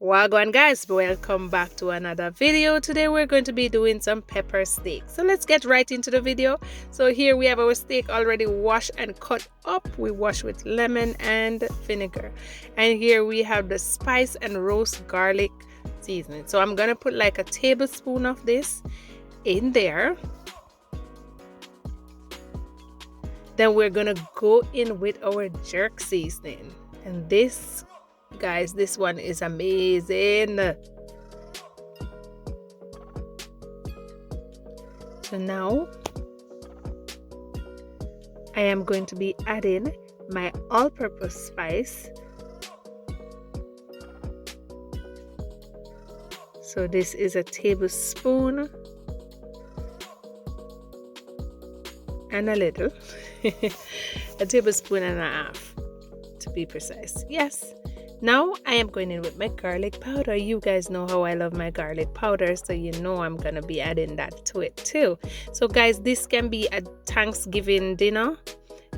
Wagwan guys, welcome back to another video. Today we're going to be doing some pepper steak. So let's get right into the video. So here we have our steak already washed and cut up. We wash with lemon and vinegar. And here we have the spice and roast garlic seasoning. So I'm going to put like a tablespoon of this in there. Then we're going to go in with our jerk seasoning. And this, guys, this one is amazing. So now I am going to be adding my all-purpose spice. So this is a tablespoon and a little, a tablespoon and a half to be precise. Yes. Now I am going in with my garlic powder. You guys know how I love my garlic powder, so you know I'm gonna be adding that to it too. So guys, this can be a Thanksgiving dinner,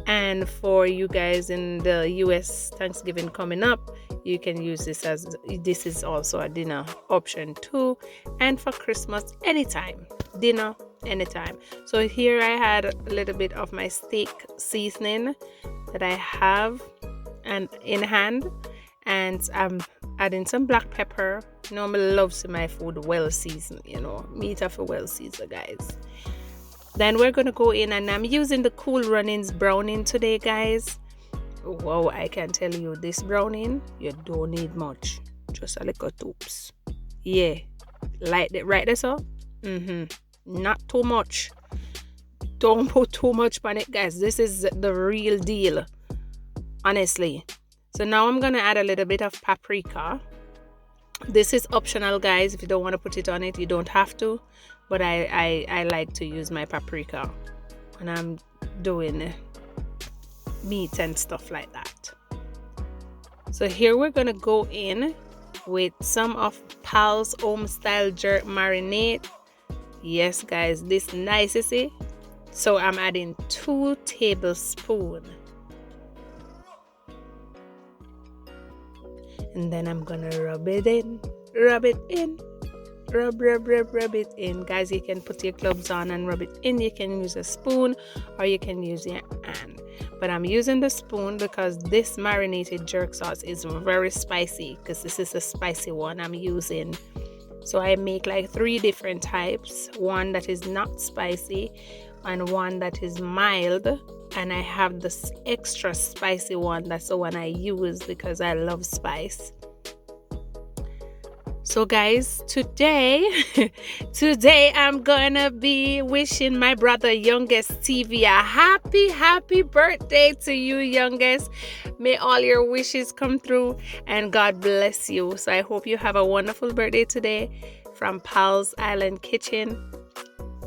and for you guys in the US, Thanksgiving coming up, you can use this as, this is also a dinner option too. And for Christmas, anytime, dinner anytime. So here I had a little bit of my steak seasoning that I have and in hand. And I'm adding some black pepper. You know, I love to my food well seasoned, you know, meat of a well seasoned, guys. Then we're gonna go in, and I'm using the Cool Runnings browning today, guys. Wow, I can tell you, this browning, you don't need much, just a little toops. Yeah, like that, right there, so not too much. Don't put too much on it, guys. This is the real deal, honestly. So now I'm gonna add a little bit of paprika. This is optional, guys. If you don't want to put it on it, you don't have to, but I like to use my paprika when I'm doing meat and stuff like that. So here we're gonna go in with some of Pal's Homestyle jerk marinade. Yes, guys, this nice, you see. So I'm adding 2 tablespoons. And then I'm gonna rub it in, rub it in, rub it in. Guys, you can put your gloves on and rub it in. You can use a spoon or you can use your hand, but I'm using the spoon because this marinated jerk sauce is very spicy, because this is a spicy one I'm using. So I make like 3 different types, one that is not spicy and one that is mild, and I have this extra spicy one. That's the one I use because I love spice. So guys, today I'm gonna be wishing my brother Youngest TV a happy birthday to you, Youngest. May all your wishes come through and God bless you. So I hope you have a wonderful birthday today from Pal's Island Kitchen.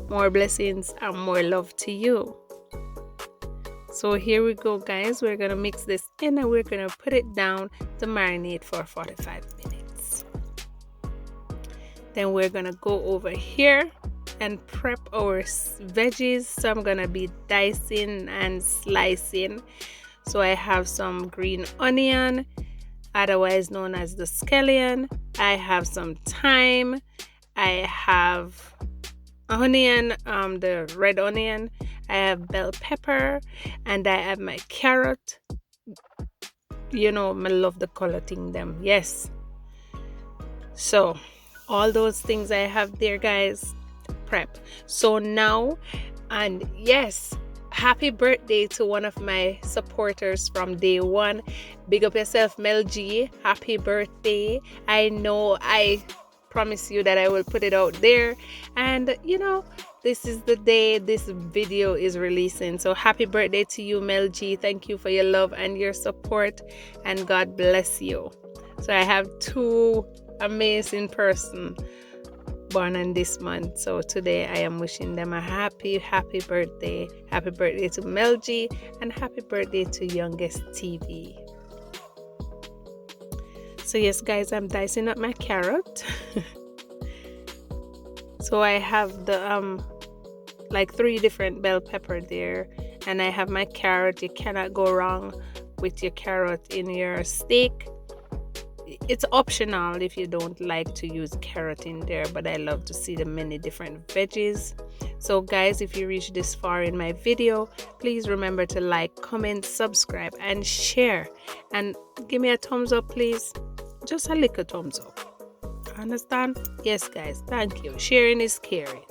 More blessings and more love to you. So here we go, guys. We're gonna mix this in and we're gonna put it down to marinate for 45 minutes. Then we're gonna go over here and prep our veggies. So I'm gonna be dicing and slicing. So I have some green onion, otherwise known as the scallion. I have some thyme. I have onion, the red onion. I have bell pepper, and I have my carrot. You know, I love the color thing them. Yes. So all those things I have there, guys. Prep. So now, and yes, happy birthday to one of my supporters from day one. Big up yourself, Mel G. Happy birthday. I know I promise you that I will put it out there, and you know, this is the day this video is releasing. So happy birthday to you, Mel G. Thank you for your love and your support, and God bless you. So I have 2 amazing person born in this month, so today I am wishing them a happy birthday. Happy birthday to Mel G, and happy birthday to Youngest TV. So yes, guys, I'm dicing up my carrot. So I have the like 3 different bell pepper there, and I have my carrot. You cannot go wrong with your carrot in your steak. It's optional if you don't like to use carrot in there, but I love to see the many different veggies. So guys, if you reach this far in my video, please remember to like, comment, subscribe, and share, and give me a thumbs up, please. Just a little thumbs up. Understand? Yes guys, thank you. Sharing is caring.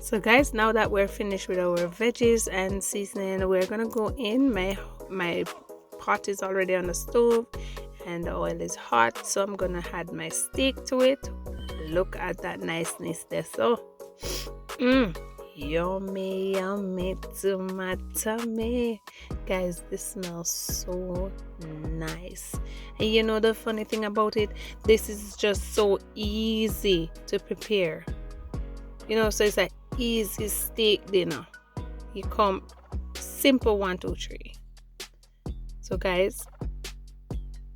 So guys, now that we're finished with our veggies and seasoning, we're gonna go in. My pot is already on the stove and the oil is hot, so I'm gonna add my steak to it. Look at that niceness there. So yummy, yummy to my tummy. Guys, this smells so nice. And you know the funny thing about it, this is just so easy to prepare. You know, so it's like easy steak dinner. You come simple 1 2 3. So guys,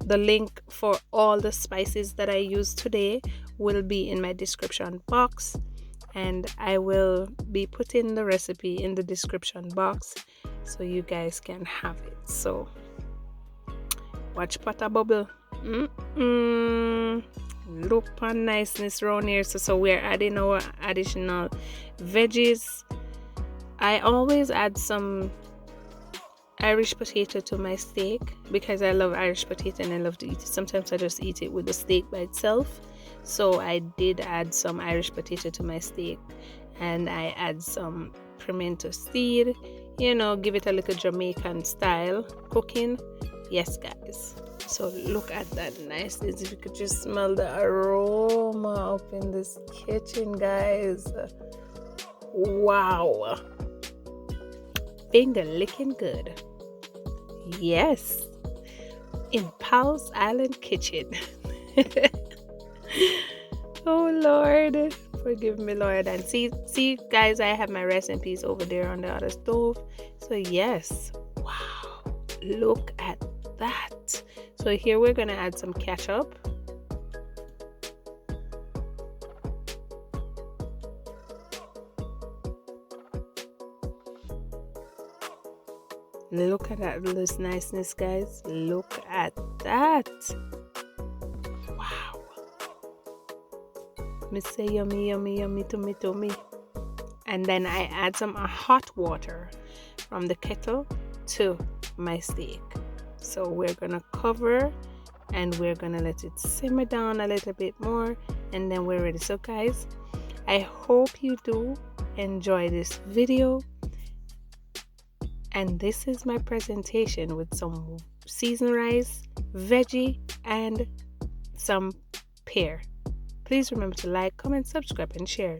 the link for all the spices that I used today will be in my description box, and I will be putting the recipe in the description box so you guys can have it. So watch pot a bubble. Look on niceness around here. So we're adding our additional veggies. I always add some Irish potato to my steak because I love Irish potato and I love to eat it. Sometimes I just eat it with the steak by itself. So I did add some Irish potato to my steak, and I add some pimento seed, you know, give it a little Jamaican style cooking. Yes guys, so look at that niceness. If you could just smell the aroma up in this kitchen, guys. Wow, finger licking good. Yes, in Powell's Island kitchen. Oh Lord, forgive me Lord. And see guys, I have my rice and peas over there on the other stove. So yes, wow, look at that. So here we're gonna add some ketchup. Look at that, this niceness, guys. Look at that. Wow. Me say yummy, yummy, yummy to me. And then I add some hot water from the kettle to my steak. So we're gonna cover and we're gonna let it simmer down a little bit more, and then we're ready. So guys, I hope you do enjoy this video. And this is my presentation with some seasoned rice, veggie, and some pear. Please remember to like, comment, subscribe, and share.